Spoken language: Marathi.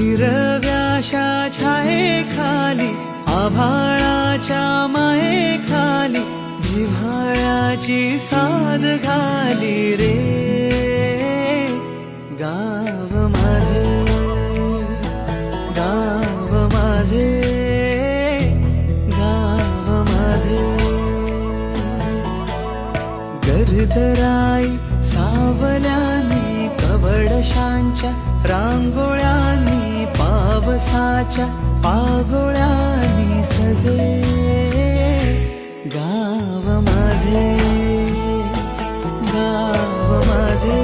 हिरव्याशा छायेखाली आभाळाच्या मायेखाली जिव्हाळ्याची साद घाली रे गाव माझे गाव माझे गाव माझे गर्दराई सावल्यानी कवडशांच्या रांगोळ्यांनी पावसाच्या पागोळ्यांनी सजे गाव माझे गाव माझे